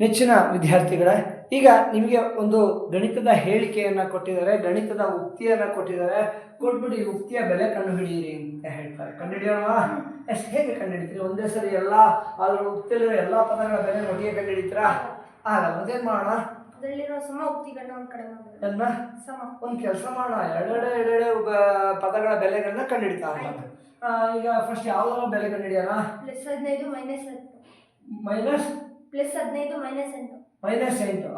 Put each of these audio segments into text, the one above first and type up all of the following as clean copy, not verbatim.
ನೆಚ್ಚಿನ ವಿದ್ಯಾರ್ಥಿಗಳೇ, ಈಗ ನಿಮಗೆ ಒಂದು ಗಣಿತದ ಹೇಳಿಕೆಯನ್ನು ಕೊಟ್ಟಿದ್ದಾರೆ, ಗಣಿತದ ಉಕ್ತಿಯನ್ನು ಕೊಟ್ಟಿದ್ದಾರೆ. ಕೊಟ್ಬಿಟ್ಟು ಈ ಉಕ್ತಿಯ ಬೆಲೆ ಕಂಡುಹಿಡಿಯಿರಿ ಅಂತ ಹೇಳ್ತಾರೆ. ಕಂಡುಹಿಡಿಯೋಣ. ಎಷ್ಟು ಹೇಗೆ ಕಂಡುಹಿಡಿತೀರಿ? ಒಂದೇ ಸರಿ ಎಲ್ಲ ಅದ್ರ ಉಕ್ತಿಯಲ್ಲಿರೋ ಎಲ್ಲ ಪದಗಳ ಬೆಲೆ ಒಟ್ಟಿಗೆ ಕಂಡುಹಿಡಿತೀರಾ? ಆಗಲ್ಲ. ಮತ್ತೇನು ಮಾಡೋಣ? ಒಂದು ಕೆಲಸ ಮಾಡೋಣ, ಎರಡೆರಡೆ ಪದಗಳ ಬೆಲೆಗಳನ್ನ ಕಂಡುಹಿಡಿತಾ. ಈಗ ಫಸ್ಟ್ ಯಾವ್ದಾರ ಬೆಲೆ ಕಂಡುಹಿಡಿಯೋಣ? -15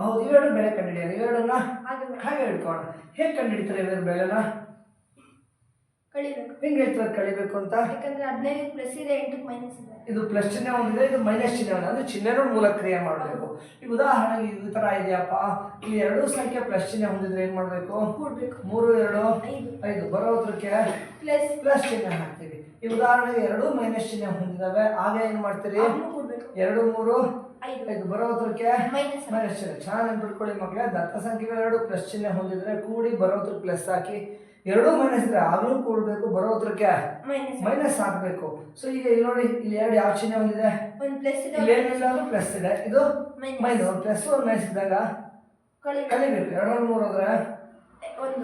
ಹೌದು, ಇವೆರಡು ಬೆಲೆ ಕಂಡುಹಿಡಿಯೋಣ. ಇವೆರಡನ್ನ ಹಾಗೆ ಇಟ್ಕೋಣ. ಹೇಗೆ ಕಂಡುಹಿಡಿತಾರೆ ಇವೆರಡು ಬೆಲೆನ? ಹೆಂಗೆ ಹೇಳ್ತಾರೆ ಕಳಿಬೇಕು ಅಂತ? ಯಾಕಂದ್ರೆ 15 ಪ್ಲಸ್ ಇದೆ, 8 ಮೈನಸ್ ಇದೆ. ಇದು ಪ್ಲಸ್ ಚಿಹ್ನೆ ಒಂದಿದೆ, ಇದು ಮೈನಸ್ ಚಿಹ್ನೆ ಒಂದಿದೆ. ಅಂದ್ರೆ ಚಿಹ್ನೆನೂ ಮೂಲ ಕ್ರಿಯೆ ಮಾಡಬೇಕು. ಈಗ ಉದಾಹರಣೆಗೆ ಈ ತರ ಇದೆಯಪ್ಪ, ಇಲ್ಲಿ ಎರಡು ಸಂಖ್ಯೆ ಪ್ಲಸ್ ಚಿಹ್ನೆ ಹೊಂದಿದ್ರೆ ಏನ್ ಮಾಡ್ಬೇಕು? 3 2 5 ಬರೋದ್ರಕ್ಕೆ ಪ್ಲಸ್ ಚಿಹ್ನೆ ಹಾಕ್ತೀವಿ. ಈ ಉದಾಹರಣೆಗೆ ಎರಡು ಮೈನಸ್ ಚಿಹ್ನೆ ಹೊಂದಿದಾವೆ, ಆಗ ಏನ್ ಮಾಡ್ತೀರಿ? 2 3 5 ಬರೋದ್ರಕ್ಕೆ ಮೈನಸ್ ಚಿಹ್ನೆ. ಚೆನ್ನಾಗಿ ನೆನ್ಪಿಟ್ಕೊಳ್ಳಿ ಮಕ್ಕಳೇ, ದತ್ತ ಸಂಖ್ಯೆಗಳು ಎರಡು ಪ್ಲಸ್ ಚಿಹ್ನೆ ಹೊಂದಿದ್ರೆ ಕೂಡಿ ಬರೋದ್ರ ಪ್ಲಸ್ ಹಾಕಿ, ಎರಡೂ ಮೈನಸ್ ಇದ್ರೆ ಆಗ್ಲೂ ಕೂಡಬೇಕು, ಬರೋದ್ರಕ್ಕೆ ಮೈನಸ್ ಹಾಕ್ಬೇಕು. ಸೊ ಈಗ ಇಲ್ಲಿ ನೋಡಿ, ಇಲ್ಲಿ ಎರಡು ಯಾವ ಚಿಹ್ನೆ ಹೊಂದಿದೆ? ಇಲ್ಲೇನಿಲ್ಲ ಅಂದ್ರೆ ಪ್ಲಸ್ ಇದೆ, ಇದು ಮೈನಸ್. ಪ್ಲಸ್ ಒಂದು ಮೈನಸ್ ಇದ್ದಾಗ ಕಲಿಬೇಕು. 2 3 ಹೋದ್ರೆ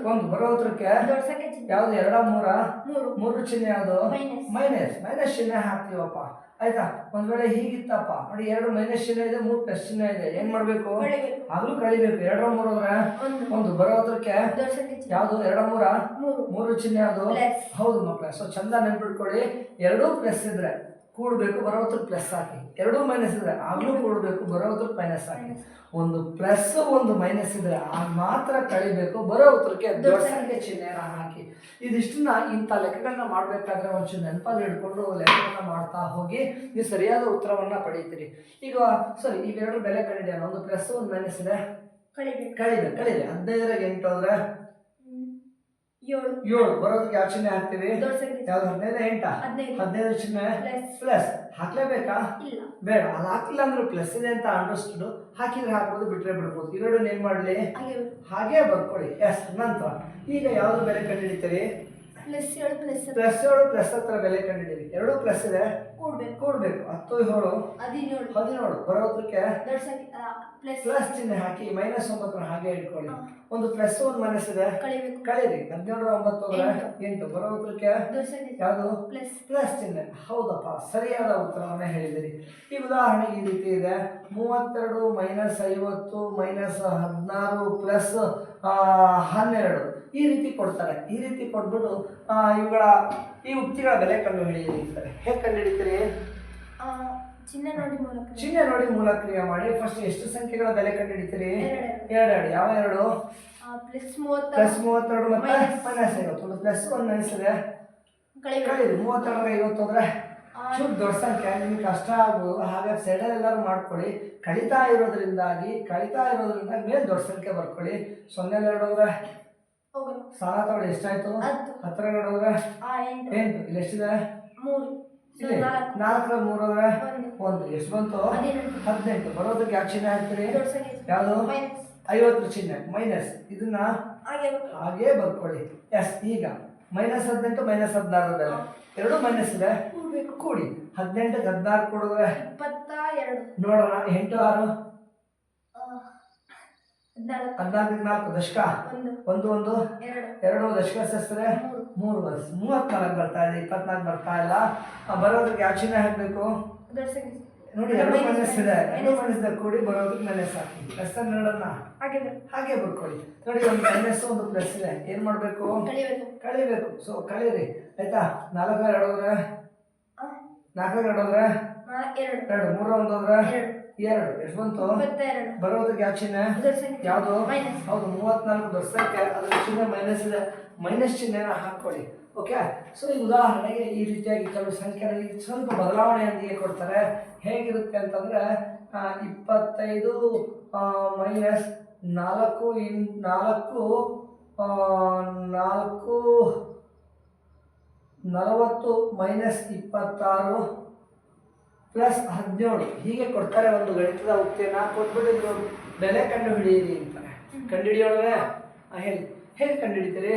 1 ಬರೋದ್ರಕ್ಕೆ ಯಾವ್ದು? 2 3 ಚಿಹ್ನೆ ಯಾವುದು? ಮೈನಸ್ ಚಿಹ್ನೆ ಹಾಕ್ತೀವಪ್ಪ. ಆಯ್ತಾ? ಒಂದ್ ವೇಳೆ ಹೀಗಿತ್ತಪ್ಪ ನೋಡಿ, 2 ಮೈನಸ್ ಚಿಹ್ನೆ ಇದೆ, 3 ಪ್ಲಸ್ ಚಿಹ್ನೆ ಇದೆ, ಏನ್ ಮಾಡ್ಬೇಕು? ಆಗ್ಲೂ ಕಳಿಬೇಕು. 2 3 ಹೋದ್ರೆ 1 ಬರೋದ್ರಕ್ಕೆ ಯಾವ್ದು? 2 3 ಚಿಹ್ನೆ ಯಾವುದು? ಹೌದು ಮಕ್ಕಳೇ. ಸೊ ಚಂದ ನೆನ್ಪಿಟ್ಕೊಳ್ಳಿ, ಎರಡೂ ಪ್ಲಸ್ ಇದ್ರೆ ಕೂಡಬೇಕು, ಬರೋದ್ರ ಪ್ಲಸ್ ಹಾಕಿ. ಎರಡೂ ಮೈನಸ್ ಇದ್ರೆ ಆಗ್ಲೂ ಕೂಡಬೇಕು, ಬರೋದ್ರ ಮೈನಸ್ ಹಾಕಿ. ಒಂದು ಪ್ಲಸ್ ಒಂದು ಮೈನಸ್ ಇದ್ರೆ ಆಗ ಮಾತ್ರ ಕಳಿಬೇಕು, ಬರೋ ಉತ್ತರಕ್ಕೆ ದೊಡ್ಡ ಸಂಖ್ಯೆ ಚಿಹ್ನೆನ ಹಾಕಿ. ಇದಿಷ್ಟನ್ನ ಇಂಥ ಲೆಕ್ಕಗಳನ್ನ ಮಾಡಬೇಕಾದ್ರೆ ಒಂಚೂರು ನೆನಪಲ್ಲಿ ಹಿಡ್ಕೊಂಡು ಲೆಕ್ಕಗಳನ್ನ ಮಾಡ್ತಾ ಹೋಗಿ ನೀವು ಸರಿಯಾದ ಉತ್ತರವನ್ನ ಪಡೀತೀರಿ. ಈಗ ಸರಿ, ಇವೆರಡು ಬೆಲೆ ಕಂಡಿಡಿಯೋಣ. ಒಂದು ಪ್ಲಸ್ ಒಂದು ಮೈನಸ್ ಇದೆ, ಕಳಿಬೇಕು. 15 8 ಹೋದ್ರೆ 7 ಬರೋದಕ್ಕೆ ಯಾವ ಚಿಹ್ನೆ ಹಾಕ್ತೀವಿ? ಯಾವ್ದು? 15 15 ಚಿಹ್ನೆ ಪ್ಲಸ್ ಹಾಕ್ಲೇಬೇಕಾ? ಬೇಡ. ಅದು ಹಾಕಿಲ್ಲ ಅಂದ್ರೆ ಪ್ಲಸ್ ಇದೆ ಅಂತ ಅಂಡರ್ಸ್ಟುಡ್, ಹಾಕಿದ್ರೆ ಹಾಕ್ಬೋದು, ಬಿಟ್ರೆ ಬಿಡ್ಬೋದು. ಇವೆರಡು ಏನ್ ಮಾಡ್ಲಿ? ಹಾಗೆ ಬರ್ಕೊಳ್ಳಿ. ಎಸ್. ನಂತರ ಈಗ ಯಾವ್ದು ಬೆಲೆ ಕಂಡುಹಿಡಿತೀರಿ? ಪ್ಲಸ್ 7 ಪ್ಲಸ್ ಹತ್ರ ಬೆಲೆ ಕಂಡುಹಿಡಿರಿ. ಎರಡು ಪ್ಲಸ್ ಇದೆ, ಕೂಡ್ಬೇಕು. 10 7 17 ಬರೋದಕ್ಕೆ ಪ್ಲಸ್ ಚಿಹ್ನೆ ಹಾಕಿ, -9 ಹಾಗೆ ಇಟ್ಕೊಳ್ಳಿ. ಒಂದು ಪ್ಲಸ್ ಒಂದು ಮೈನಸ್ ಇದೆ, ಕಳೀರಿ. 17 9 ಹೋದ್ರೆ 8 ಬರೋದಕ್ಕೆ ಯಾವುದು? ಪ್ಲಸ್ ಚಿಹ್ನೆ. ಹೌದಪ್ಪ, ಸರಿಯಾದ ಉತ್ತರವನ್ನ ಹೇಳಿದಿರಿ. ಈ ಉದಾಹರಣೆ ಈ ರೀತಿ ಇದೆ: 32 -50 -16 ಪ್ಲಸ್ 12 ಈ ರೀತಿ ಕೊಡ್ತಾರೆ. ಈ ರೀತಿ ಕೊಟ್ಬಿಟ್ಟು ಈ ಉಕ್ತಿಗಳ ಬೆಲೆ ಕಂಡು ಹಿಡಿಯಿರಿ. ಹೇಗೆ ಕಂಡು ಹಿಡಿತೀರಿ? ಚಿಹ್ನೆ ನೋಡಿ ಮೂಲ ಕ್ರಿಯೆ ಮಾಡಿ. ಫಸ್ಟ್ ಎಷ್ಟು ಸಂಖ್ಯೆಗಳ ಬೆಲೆ ಕಂಡು ಹಿಡಿತೀರಿ? 2. ಯಾವ ಎರಡು? ಪ್ಲಸ್ 32 ಮತ್ತೆ ಮೈನಸ್ 50. ಪ್ಲಸ್ ಒಂದು ಮೈನಸ್ ಇದೆ, ಕಳೀರಿ. 32 50 ಹೋದ್ರೆ ಚೂರು ದೊಡ್ಡ ಸಂಖ್ಯೆ, ನಿಮ್ಗೆ ಕಷ್ಟ ಆಗ್ಬೋದು. ಹಾಗಾಗಿ ಸೈಡಲ್ಲಿ ಎಲ್ಲರೂ ಮಾಡ್ಕೊಳ್ಳಿ. ಕಳೀತಾ ಇರೋದ್ರಿಂದಾಗಿ ಮೇಲೆ ದೊಡ್ಡ ಸಂಖ್ಯೆ ಬರ್ಕೊಳ್ಳಿ. 0 2 ಹೋದ್ರೆ ಸಾಲ ತಗೊಳ್ಳಿ, ಎಷ್ಟಾಯ್ತು? 10 2 ಹೋದ್ರೆ 8. ಇಲ್ಲಿ ಎಷ್ಟಿದೆ? 4 3 ಹೋದ್ರೆ 1. ಎಷ್ಟು ಬಂತು? 18. ಬರೋದಕ್ಕೆ ಯಾವ ಚಿಹ್ನೆ ಹಾಕ್ತೀರಿ? ಯಾವುದು? 50 ಚಿಹ್ನೆ ಮೈನಸ್. ಇದನ್ನ ಹಾಗೆ ಬರ್ಕೊಳ್ಳಿ. ಎಸ್. ಈಗ -18 -16 ಬೆಲೆ ಎರಡು ಮೈನಸ್ ಇದೆ, ಕೂಡಿ. 18 16 ಕೂಡಿದ್ರೆ 22. ನೋಡೋಣ. 8 6 14 4 ದಶಕ 1 1 2 ದಶಕ ಸೇರಿಸಿದ್ರೆ 3 34 ಬರ್ತಾ ಇದೆ, 24 ಬರ್ತಾ ಇಲ್ಲ. ಬರೋದಕ್ಕೆ ಯಾವ ಚಿಹ್ನೆ ಹಾಕಬೇಕು? ನೋಡಿ, 2 ಮೈನಸ್ ಇದೆ, 2 ಮೈನಸ್ ಇದೆ, ಕೂಡಿ ಬರೋದಕ್ಕೆ ಮೈನಸ್ ಹಾಕಿ. ಪ್ಲಸ್ 2 ಹಾಗೆ ಬರ್ಕೊಳ್ಳಿ. ನೋಡಿ, ಒಂದು ಮೈನಸ್ ಒಂದು ಪ್ಲಸ್ ಇದೆ, ಏನ್ ಮಾಡ್ಬೇಕು? ಕಳಿಬೇಕು. ಸೊ ಕಳೀರಿ. ಆಯ್ತಾ? 4 2 ಹೋದ್ರೆ 4 2 ಹೋದ್ರೆ 2. 3 1 ಹೋದ್ರೆ 2. ಎಷ್ಟು ಬಂತು? ಬರೋದಕ್ಕೆ ಯಾವ ಚಿಹ್ನೆ? ಯಾವುದು? ಹೌದು, 34 ದೊಡ್ಡ ಸಂಖ್ಯೆ, ಅದ್ರ ಚಿಹ್ನೆ ಮೈನಸ್ ಇದೆ, ಮೈನಸ್ ಚಿಹ್ನೆನ ಹಾಕೊಳ್ಳಿ. ಓಕೆ. ಸೊ ಈ ಉದಾಹರಣೆಗೆ ಈ ರೀತಿಯಾಗಿ ಕೆಲವು ಸಂಖ್ಯೆಗಳಲ್ಲಿ ಸ್ವಲ್ಪ ಬದಲಾವಣೆಯೊಂದಿಗೆ ಕೊಡ್ತಾರೆ. ಹೇಗಿರುತ್ತೆ ಅಂತಂದ್ರೆ 25 -4 4 40 -26 ಪ್ಲಸ್ 17 ಹೀಗೆ ಕೊಡ್ತಾರೆ. ಒಂದು ಗಣಿತದ ಉಕ್ತಿಯನ್ನ ಕೊಟ್ಬಿಟ್ಟು ಬೆಲೆ ಕಂಡು ಹಿಡಿಯಿರಿ ಅಂತಾರೆ. ಕಂಡು ಹಿಡಿಯೋಣ. ಹೇಳಿ, ಹೇಗೆ ಕಂಡು ಹಿಡಿತೀರಿ?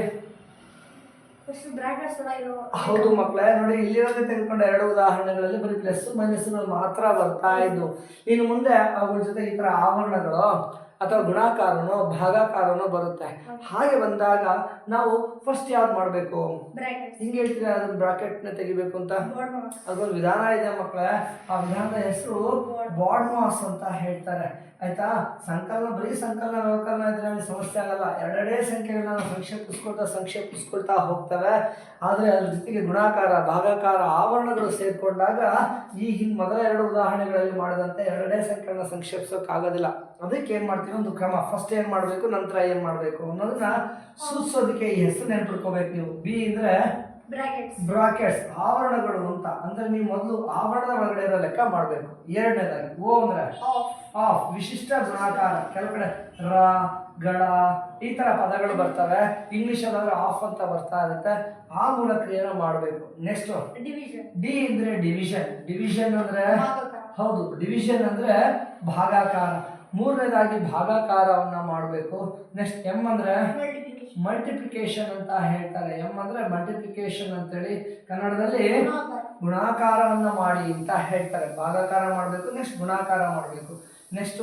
ಫಸ್ಟ್ ಬ್ರಾಕೆಟ್ಸ್ ಇರೋ ಹೌದು ಮಕ್ಕಳೇ, ನೋಡಿ ಇಲ್ಲಿವರೆಗೆ ತೆಗೆದುಕೊಂಡ ಎರಡು ಉದಾಹರಣೆಗಳಲ್ಲಿ ಬರೀ ಪ್ಲಸ್ ಮೈನಸ್ಗಳು ಮಾತ್ರ ಬರ್ತಾ ಇದ್ದು. ಇನ್ನು ಮುಂದೆ ಅವುಗಳ ಜೊತೆ ಈ ತರ ಆವರಣಗಳು ಅಥವಾ ಗುಣಾಕಾರನೋ ಭಾಗಾಕಾರನೋ ಬರುತ್ತೆ. ಹಾಗೆ ಬಂದಾಗ ನಾವು ಫಸ್ಟ್ ಯಾವ್ದು ಮಾಡಬೇಕು? ಬ್ರಾಕೆಟ್ಸ್. ಹಿಂಗೆ ಹೇಳ್ತೀರಾ ಅದನ್ನ ಬ್ರಾಕೆಟ್ನ ತೆಗಿಬೇಕು ಅಂತ? ಅದೊಂದು ವಿಧಾನ ಇದೆ ಮಕ್ಕಳೇ. ಆ ವಿಧಾನದ ಹೆಸರು ಬಾಡ್ ಮಾಸ್ ಅಂತ ಹೇಳ್ತಾರೆ. ಆಯ್ತಾ? ಸಂಕಲನ ಬರೀ ಸಂಕಲನ ವ್ಯವಕಲನ ಇದ್ರೆ ನಮಗೆ ಸಮಸ್ಯೆ ಆಗಲ್ಲ. ಎರಡೆರಡೇ ಸಂಖ್ಯೆಗಳನ್ನ ನಾವು ಸಂಕ್ಷೇಪಿಸ್ಕೊಳ್ತಾ ಹೋಗ್ತವೆ. ಆದರೆ ಅದ್ರ ಜೊತೆಗೆ ಗುಣಾಕಾರ ಭಾಗಾಕಾರ ಆವರಣಗಳು ಸೇರಿಕೊಂಡಾಗ ಈ ಹಿಂದೆ ಮೊದಲ ಎರಡು ಉದಾಹರಣೆಗಳಲ್ಲಿ ಮಾಡಿದಂತೆ ಎರಡೇ ಸಂಖ್ಯೆಗಳನ್ನ ಸಂಕ್ಷೇಪಿಸೋಕ್ಕಾಗೋದಿಲ್ಲ. ಅದಕ್ಕೆ ಏನು ಮಾಡ್ತೀವಿ, ಒಂದು ಕ್ರಮ. ಫಸ್ಟ್ ಏನು ಮಾಡಬೇಕು, ನಂತರ ಏನು ಮಾಡಬೇಕು ಅನ್ನೋದನ್ನ ಸೂಚಿಸೋದಕ್ಕೆ ಈ ಹೆಸರು ನೆನ್ಪಿಟ್ಕೋಬೇಕು ನೀವು. ಬಿ ಅಂದರೆ ಬ್ರಾಕೆಟ್ಸ್, ಆವರಣಗಳು ಅಂತ. ಅಂದ್ರೆ ನೀವು ಮೊದಲು ಆವರಣದ ಒಳಗಡೆ ಇರೋ ಲೆಕ್ಕ ಮಾಡಬೇಕು. ಎರಡನೇದಾಗಿ ಓ ಅಂದ್ರೆ ಆಫ್, ವಿಶಿಷ್ಟ ಗುಣಾಕಾರ. ಕೆಲವು ಕಡೆ ರ ಗಳ ಈ ತರ ಪದಗಳು ಬರ್ತವೆ. ಇಂಗ್ಲಿಷ್ ಅಲ್ಲಾದ್ರೆ ಆಫ್ ಅಂತ ಬರ್ತಾ ಇರುತ್ತೆ. ಆ ಗುಣಕ್ರಿಯೆನ ಮಾಡಬೇಕು. ನೆಕ್ಸ್ಟ್ ಡಿ ಅಂದ್ರೆ ಡಿವಿಷನ್ ಅಂದ್ರೆ ಹೌದು, ಡಿವಿಷನ್ ಅಂದ್ರೆ ಭಾಗಾಕಾರ. ಮೂರನೇದಾಗಿ ಭಾಗಾಕಾರವನ್ನ ಮಾಡಬೇಕು. ನೆಕ್ಸ್ಟ್ ಎಂ ಅಂದ್ರೆ ಮಲ್ಟಿಪ್ಲಿಕೇಶನ್ ಅಂತ ಹೇಳ್ತಾರೆ. ಎಂ ಅಂದ್ರೆ ಮಲ್ಟಿಪ್ಲಿಕೇಶನ್ ಅಂತೇಳಿ ಕನ್ನಡದಲ್ಲಿ ಗುಣಾಕಾರವನ್ನ ಮಾಡಿ ಅಂತ ಹೇಳ್ತಾರೆ. ಭಾಗಾಕಾರ ಮಾಡಬೇಕು, ನೆಕ್ಸ್ಟ್ ಗುಣಾಕಾರ ಮಾಡಬೇಕು. ನೆಕ್ಸ್ಟ್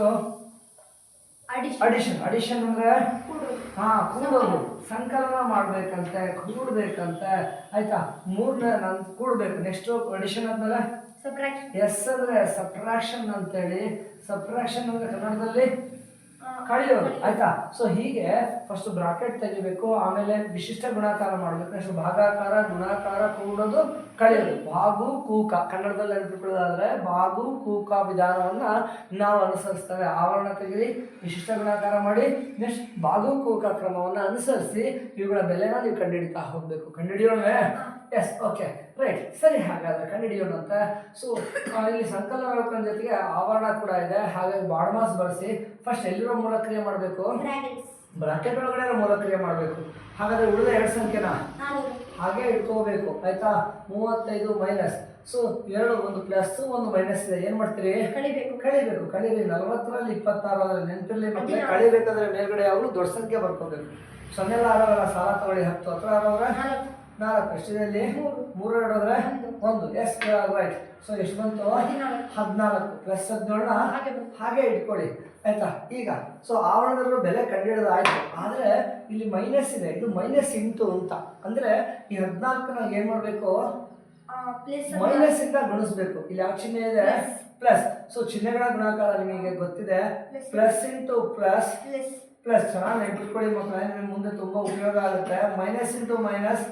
ಅಡಿಷನ್ ಅಂದ್ರೆ ಕೂಡೋದು, ಸಂಕಲನ ಮಾಡ್ಬೇಕಂತೆ, ಕೂಡ್ಬೇಕಂತೆ. ಆಯ್ತಾ? ಮೂರನೇ ಕೂಡ್ಬೇಕು. ನೆಕ್ಸ್ಟ್ ಅಡಿಷನ್ ಆದ್ಮೇಲೆ ಎಸ್ ಅಂದ್ರೆ ಸಬ್ಟ್ರಾಕ್ಷನ್ ಅಂತೇಳಿ. ಸಬ್ಟ್ರಾಕ್ಷನ್ ಅಂದ್ರೆ ಕನ್ನಡದಲ್ಲಿ ಕಳೆಯೋದು. ಆಯ್ತಾ? ಸೊ ಹೀಗೆ ಫಸ್ಟ್ ಬ್ರಾಕೆಟ್ ತೆಗಿಬೇಕು, ಆಮೇಲೆ ವಿಶಿಷ್ಟ ಗುಣಾಕಾರ ಮಾಡಬೇಕು, ನೆಕ್ಸ್ಟ್ ಭಾಗಾಕಾರ, ಗುಣಾಕಾರ, ಕೂಡೋದು, ಕಳೆಯೋದು. ಬಾಗು ಕೂಕ ಕನ್ನಡದಲ್ಲಿ ನೆನಪಿಕೊಳ್ಳೋದಾದ್ರೆ ಬಾಗು ಕೂಕ ವಿಧಾನವನ್ನ ನಾವು ಅನುಸರಿಸ್ತೇವೆ. ಆವರಣ ತೆಗೆದು ವಿಶಿಷ್ಟ ಗುಣಾಕಾರ ಮಾಡಿ ನೆಕ್ಸ್ಟ್ ಬಾಗು ಕೂಕ ಕ್ರಮವನ್ನು ಅನುಸರಿಸಿ ಇವುಗಳ ಬೆಲೆನ ನೀವು ಕಂಡುಹಿಡಿತಾ ಹೋಗ್ಬೇಕು. ಕಂಡುಹಿಡಿಯೋಣವೇ? ಎಸ್, ಓಕೆ, ರೈಟ್, ಸರಿ. ಹಾಗಾದ್ರೆ ಕಂಡುಹಿಡಿಯೋಣ ಅಂತ. ಸೊ ಇಲ್ಲಿ ಸಂಕಲನ ವ್ಯವಕಲನ ಜೊತೆಗೆ ಆವರಣ ಕೂಡ ಇದೆ. ಹಾಗಾಗಿ ಬಾಡ್ ಮಾಸ್ ಬಳಸಿ ಫಸ್ಟ್ ಎಲ್ಲಿರೋ ಮೂಲ ಕ್ರಿಯೆ ಮಾಡಬೇಕು, ಬ್ರಾಕೆಟ್ ಒಳಗಡೆ ಮೂಲ ಕ್ರಿಯೆ ಮಾಡಬೇಕು. ಹಾಗಾದ್ರೆ ಉಳಿದ ಎರಡು ಸಂಖ್ಯೆನ ಹಾಗೆ ಇಟ್ಕೋಬೇಕು. ಆಯ್ತಾ? 35 ಮೈನಸ್. ಸೊ ಎರಡು, ಒಂದು ಪ್ಲಸ್ ಒಂದು ಮೈನಸ್ ಇದೆ. ಏನ್ ಮಾಡ್ತೀರಿ? ಕಳಿಬೇಕು. ಕಳೀರಿ. 40ರಲ್ಲಿ 26 ಆದ್ರೆ ನೆನಪಿರ್ಲಿ ಮಕ್ಕಳೇ, ಕಳಿಬೇಕಾದ್ರೆ ಮೇಲ್ಗಡೆ ಯಾವುದು ದೊಡ್ಡ ಸಂಖ್ಯೆ ಬರ್ಕೋಬೇಕು. 0 ಆರೋಲ್ಲ, ಸಾಲ ತಗೊಳ್ಳಿ. 10 ಹತ್ರ ಆರೋದ್ರೆ 4. ಎಷ್ಟಿದೆ ಇಲ್ಲಿ? 3 2 1. S, right. ಸೊ ಎಷ್ಟು ಬಂತು? 14 ಪ್ಲಸ್ 17 ಹಾಗೆ ಇಟ್ಕೊಳ್ಳಿ. ಆಯ್ತಾ? ಈಗ ಸೊ ಆವರಣದಲ್ಲೂ ಬೆಲೆ ಕಂಡುಹಿಡಿದು ಆಯ್ತು. ಆದರೆ ಇಲ್ಲಿ ಮೈನಸ್ ಇದೆ. ಇದು ಮೈನಸ್ ಇಂಟು ಅಂತ ಅಂದ್ರೆ ಈ 14ನ ಏನ್ ಮಾಡ್ಬೇಕು? ಮೈನಸ್ ಇಂದ ಗುಣಿಸ್ಬೇಕು. ಇಲ್ಲಿ ಯಾವ ಚಿಹ್ನೆ ಇದೆ? ಪ್ಲಸ್. ಸೊ ಚಿಹ್ನೆಗಳ ಗುಣಾಕಾರ ನಿಮಗೆ ಗೊತ್ತಿದೆ. Plus into plus plus. ಚೆನ್ನಾಗಿ ನೆನ್ಪಿಟ್ಕೊಳ್ಳಿ ಮಕ್ಕಳೇ, ನಿಮಗೆ ಮುಂದೆ ತುಂಬಾ ಉಪಯೋಗ ಆಗುತ್ತೆ. ಮೈನಸ್ ಇಂಟು ಮೈನಸ್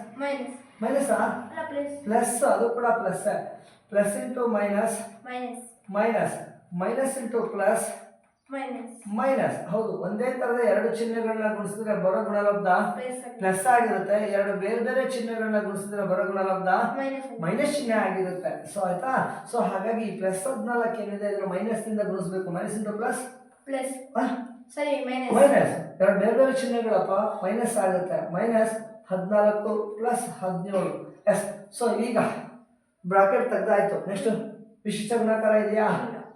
ಪ್ಲಸ್, ಅದು ಕೂಡ plus. Plus into minus minus into plus minus. ಹೌದು, ಒಂದೇ ತರದ ಎರಡು ಚಿಹ್ನೆಗಳನ್ನ ಗುಣಿಸಿದ್ರೆ ಬರೋ ಗುಣಲಬ್ಧ ಪ್ಲಸ್ ಆಗಿರುತ್ತೆ. ಎರಡು ಬೇರೆ ಬೇರೆ ಚಿಹ್ನೆಗಳನ್ನ ಗುಣಿಸಿದ್ರೆ ಬರೋ ಗುಣಲಬ್ಧ ಮೈನಸ್ ಚಿಹ್ನೆ ಆಗಿರುತ್ತೆ. ಸೊ ಆಯ್ತಾ? ಸೊ ಹಾಗಾಗಿ ಈ ಪ್ಲಸ್ 14 ಏನಿದೆ ಇದ್ರ ಮೈನಸ್ ನಿಂದ ಗುಣಿಸ್ಬೇಕು. Minus into plus minus. ಎರಡು ಬೇರೆ ಬೇರೆ ಚಿಹ್ನೆಗಳಪ್ಪ, ಮೈನಸ್ ಆಗುತ್ತೆ. Minus 14 plus 17. ಎಸ್. ಸೊ ಈಗ ಬ್ರಾಕೆಟ್ ತೆಗ್ದಾಯ್ತು. ನೆಕ್ಸ್ಟ್ ವಿಶಿಷ್ಟ ಗುಣಾಕಾರ ಇದೆಯಾ?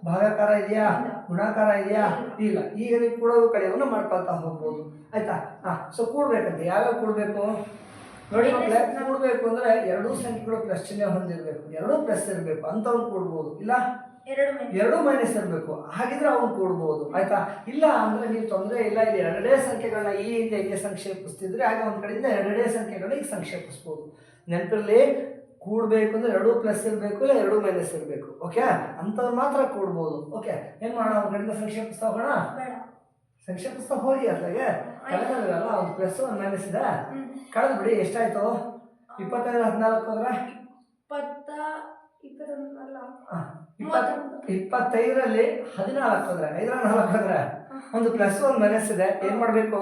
ಭಾಗಾಕಾರ ಇದೆಯಾ? ಗುಣಾಕಾರ ಇದೆಯಾ? ಇಲ್ಲ. ಈಗ ನೀವು ಕೂಡೋದು ಕಳೆಯೋನು ಮಾಡ್ಕೊಳ್ತಾ ಹೋಗ್ಬೋದು. ಆಯ್ತಾ? ಸೊ ಕೂಡ್ಬೇಕಂತೆ. ಯಾವ್ಯಾವ ಕೂಡಬೇಕು ನೋಡಿ ಮಕ್ಕಳೇ. ಕೂಡಬೇಕು ಅಂದ್ರೆ ಎರಡೂ ಸಂಖ್ಯೆಗಳು ಪ್ಲಸ್ ಚಿಹ್ನೆ ಹೊಂದಿರಬೇಕು. ಎರಡೂ ಪ್ಲಸ್ ಇರಬೇಕು ಅಂತವ್ನು ಕೂಡ್ಬೋದು. ಇಲ್ಲ ಎರಡು ಮೈನಸ್ ಇರಬೇಕು, ಹಾಗಿದ್ರೆ ಅವ್ನು ಕೂಡ್ಬೋದು. ಆಯ್ತಾ? ಇಲ್ಲ ಅಂದ್ರೆ ನೀವು ತೊಂದರೆ ಇಲ್ಲ. ಇಲ್ಲಿ ಎರಡೇ ಸಂಖ್ಯೆಗಳನ್ನ ಈ ಹಿಂದೆ ಹೀಗೆ ಸಂಕ್ಷೇಪಿಸ್ತಿದ್ರೆ ಹಾಗೆ ಒಂದ್ ಕಡೆಯಿಂದ ಎರಡೇ ಸಂಖ್ಯೆಗಳನ್ನ ಈಗ ಸಂಕ್ಷೇಪಿಸ್ಬೋದು. ನೆನಪಿರ್ಲಿ, ಕೂಡಬೇಕು ಅಂದ್ರೆ ಎರಡೂ ಪ್ಲಸ್ ಇರಬೇಕು, ಇಲ್ಲ ಎರಡೂ ಮೈನಸ್ ಇರಬೇಕು. ಓಕೆ? ಅಂಥವ್ರು ಮಾತ್ರ ಕೂಡ್ಬೋದು. ಓಕೆ, ಏನ್ ಮಾಡೋಣ? ಒಂದ್ ಕಡೆಯಿಂದ ಸಂಕ್ಷೇಪಿಸ್ತಾ ಹೋಗೋಣ. ಸಂಕ್ಷೇಪಿಸ್ತಾ ಹೋಗಿ ಅట్లాಗೆ ಕಳೆದಲ್ಲ. ಒಂದು ಪ್ಲಸ್ ಒಂದು ಮೈನಸ್ ಇದೆ, ಕಳೆದು ಬಿಡಿ. ಎಷ್ಟಾಯ್ತು? 25 14 ಹೋದ್ರೆ 25ರಲ್ಲಿ 14 ಹೋದ್ರೆ 5 4 ಹೋದ್ರೆ ಒಂದು ಪ್ಲಸ್ ಒಂದು ಮೈನಸ್ ಇದೆ. ಏನ್ ಮಾಡ್ಬೇಕು?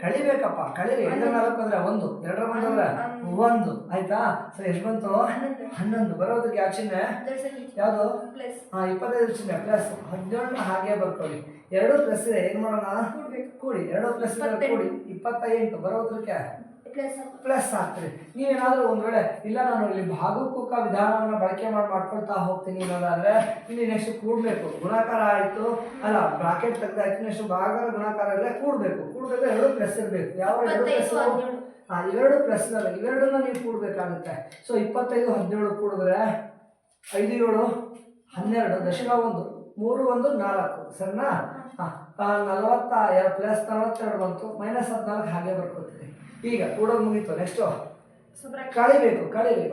ಕಳಿಬೇಕಪ್ಪ. ಕಳೀರಿ. 5 4 ಹೋದ್ರೆ 1, 2 1 ಹೋದ್ರೆ 1. ಆಯ್ತಾ? ಸೊ ಎಷ್ಟು ಬಂತು? 11. ಬರೋದಕ್ಕೆ ಯಾವ ಚಿಹ್ನೆ? ಯಾವುದು? 25 ಚಿಹ್ನೆ ಪ್ಲಸ್. 17 ಹಾಗೆ ಬರ್ಕೊಳ್ಳಿ. ಎರಡು ಪ್ಲಸ್ ಇದೆ. ಏನ್ ಮಾಡೋಣ? ಕೂಡಿ. ಎರಡು ಪ್ಲಸ್ ಕೂಡಿ 28. ಬರೋದಕ್ಕೆ ಪ್ಲಸ್ ಹಾಕ್ತೀರಿ. ನೀವೇನಾದ್ರೂ ಒಂದ್ ವೇಳೆ ಇಲ್ಲ ನಾನು ಇಲ್ಲಿ ಭಾಗಕೂಕ ವಿಧಾನವನ್ನ ಬಳಕೆ ಮಾಡ್ಕೊಳ್ತಾ ಹೋಗ್ತೀನಿ ಅನ್ನೋದಾದ್ರೆ ಇಲ್ಲಿ ನೆಕ್ಸ್ಟ್ ಕೂಡ್ಬೇಕು. ಗುಣಾಕಾರ ಆಯ್ತು ಅಲ್ಲ, ಬ್ರಾಕೆಟ್ ತೆಗ್ದಾಯ್ತು. ನೆಕ್ಸ್ಟ್ ಭಾಗ ಗುಣಾಕಾರ ಎಲ್ಲ ಕೂಡ್ಬೇಕು. ಎರಡು ಪ್ಲಸ್ ಇರ್ಬೇಕು. ಯಾವ ಎರಡು ಪ್ಲಸ್? ಇವೆರಡು ಪ್ಲಸ್ ಇದಾವೆ, ಇವೆರಡನ್ನ ನೀವು ಕೂಡಬೇಕಾಗುತ್ತೆ. ಸೊ 25 17 ಕೂಡಿದ್ರೆ 5 7 12 ದಶಕ 1 3 1 4 ಸರಿನಾ. 42 ಪ್ಲಸ್ 42 ಬಂತು, ಮೈನಸ್ 14 ಹಾಗೆ ಬರ್ಕೊತೀವಿ. ಈಗ ಕೂಡೋದು ಮುಗೀತು. ನೆಕ್ಸ್ಟು ಕಳಿಬೇಕು.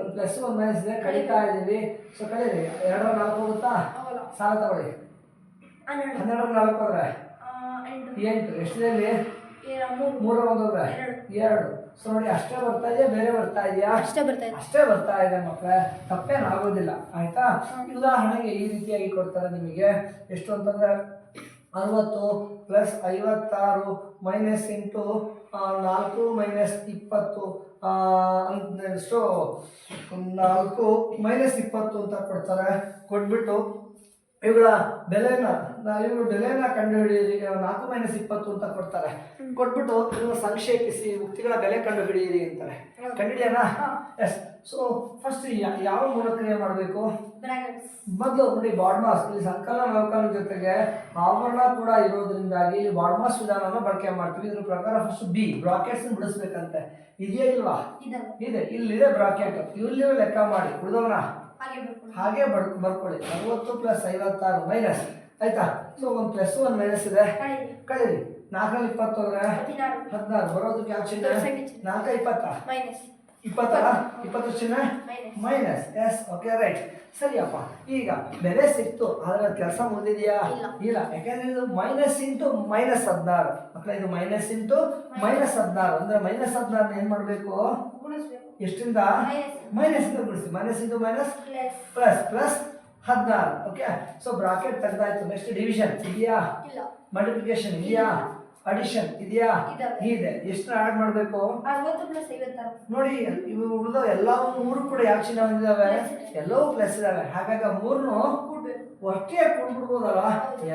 ಒಂದು ಪ್ಲಸ್ ಒಂದು ಮೈನಸ್ ಇದೆ, ಕಳೀತಾ ಇದ್ದೀವಿ. ಸೊ ಕಳೀರಿ. 2 4 ಹೋಗುತ್ತಾ, ಸಾಲ ತಗೊಳ್ಳಿ. 12 4 ಹೋದ್ರೆ 8, ಎಷ್ಟಿದೆ ಇಲ್ಲಿ 3 1 ಹೋದ್ರೆ 2. ಸೊ ನೋಡಿ ಅಷ್ಟೇ ಬರ್ತಾ ಇದೆಯಾ, ಬೇರೆ ಬರ್ತಾ ಇದೆಯಾ? ಅಷ್ಟೇ ಬರ್ತಾ ಇದೆ ಮಕ್ಕಳೇ, ತಪ್ಪೇನಾಗೋದಿಲ್ಲ ಆಯ್ತಾ. ಉದಾಹರಣೆಗೆ ಈ ರೀತಿಯಾಗಿ ಕೊಡ್ತಾರೆ ನಿಮಗೆ. ಎಷ್ಟು ಅಂತಂದ್ರೆ 60 ಪ್ಲಸ್ 56 ಮೈನಸ್ ಇಂಟು 4 ಮೈನಸ್ 20 ಎಷ್ಟು 4 ಮೈನಸ್ 20 ಅಂತ ಕೊಡ್ತಾರೆ. ಕೊಟ್ಬಿಟ್ಟು ಇವುಗಳ ಬೆಲೆನ ಕಂಡುಹಿಡಿಯಿರಿ. 4 ಮೈನಸ್ 20 ಅಂತ ಕೊಡ್ತಾರೆ. ಕೊಟ್ಬಿಟ್ಟು ಇದನ್ನು ಸಂಕ್ಷೇಪಿಸಿ ಉಕ್ತಿಗಳ ಬೆಲೆ ಕಂಡುಹಿಡಿಯಿರಿ ಅಂತಾರೆ. ಕಂಡುಹಿಡಿಯೋಣ? ಎಸ್. ಸೊ ಫಸ್ಟ್ ಯಾವ ಮೂಲಕ ಮಾಡಬೇಕು? ಮೊದಲು ನೋಡಿ ಬಾಡ್ಮಾಸ್, ಇಲ್ಲಿ ಸಂಕಲನ ವ್ಯವಕಲನ ಜೊತೆಗೆ ಆವರಣ ಕೂಡ ಇರೋದ್ರಿಂದಾಗಿ ಇಲ್ಲಿ ಬಾಡ್ಮಾಸ್ ವಿಧಾನನ ಬಳಕೆ ಮಾಡ್ತೀವಿ. ಇದ್ರ ಪ್ರಕಾರ ಫಸ್ಟ್ ಬಿ ಬ್ರಾಕೆಟ್ಸ್ ಬಿಡಿಸ್ಬೇಕಂತೆ. ಇದೆಯಾ ಇಲ್ವಾ? ಇದೆ. ಇಲ್ಲಿದೆ ಬ್ರಾಕೆಟ್. ಇಲ್ಲಿ ಲೆಕ್ಕ ಮಾಡಿ. ಉಳಿದವನ ಹಾಗೆ ಬರ್ಕೊಳ್ಳಿ. 60 ಪ್ಲಸ್ 56 ಮೈನಸ್ ಆಯ್ತಾ. ಸೊ ಒಂದು ಪ್ಲಸ್ ಒಂದು ಮೈನಸ್ ಇದೆ, ಕಳೀರಿ. 4 20 ಹೋದ್ರೆ 16 ಬರೋದಕ್ಕೆ ಯಾವ ಚಿಹ್ನೆ? 4 20 20 ಚಿಹ್ನೆ ಮೈನಸ್. ಎಸ್, ಓಕೆ, ರೈಟ್, ಸರಿಯಪ್ಪ. ಈಗ ಬೆಲೆ ಸಿಕ್ತು, ಆದ್ರೆ ಕೆಲಸ ಮುಗಿದಿದೆಯಾ? ಇಲ್ಲ. ಯಾಕಂದ್ರೆ ಇದು ಮೈನಸ್ ಇಂಟು ಮೈನಸ್ 16 ಮಕ್ಕಳ. ಇದು ಮೈನಸ್ ಇಂಟು ಮೈನಸ್ 16 ಅಂದ್ರೆ ಮೈನಸ್ 16 ಏನ್ ಮಾಡ್ಬೇಕು? ಎಷ್ಟಿಂದ? ಮೈನಸ್ ಇಂದ ಗುಣಿಸಿ. Minus into minus plus plus 16. Okay. So bracket ತೆಗೆದಾಯ್ತು. ನೆಕ್ಸ್ಟ್ ಡಿವಿಷನ್ ಇದೆಯಾ? ಮಲ್ಟಿಪ್ಲಿಕೇಶನ್ ಇದೆಯಾ? ಅಡಿಷನ್ ಇದೆಯಾ? ಇದೆ. ಎಷ್ಟು ಆಡ್ ಮಾಡಬೇಕು ನೋಡಿ. ಇವು ಉಳಿದ ಎಲ್ಲವೂ 3 ಕೂಡ ಯಾವ ಚಿಹ್ನೆ ಹೊಂದಿದಾವೆ? ಎಲ್ಲವೂ ಪ್ಲಸ್ ಇದಾವೆ. ಹಾಗಾಗಿ 3 ಒಟ್ಟೆ ಕೂಡ್ಬಿಡ್ಬೋದಲ್ಲ.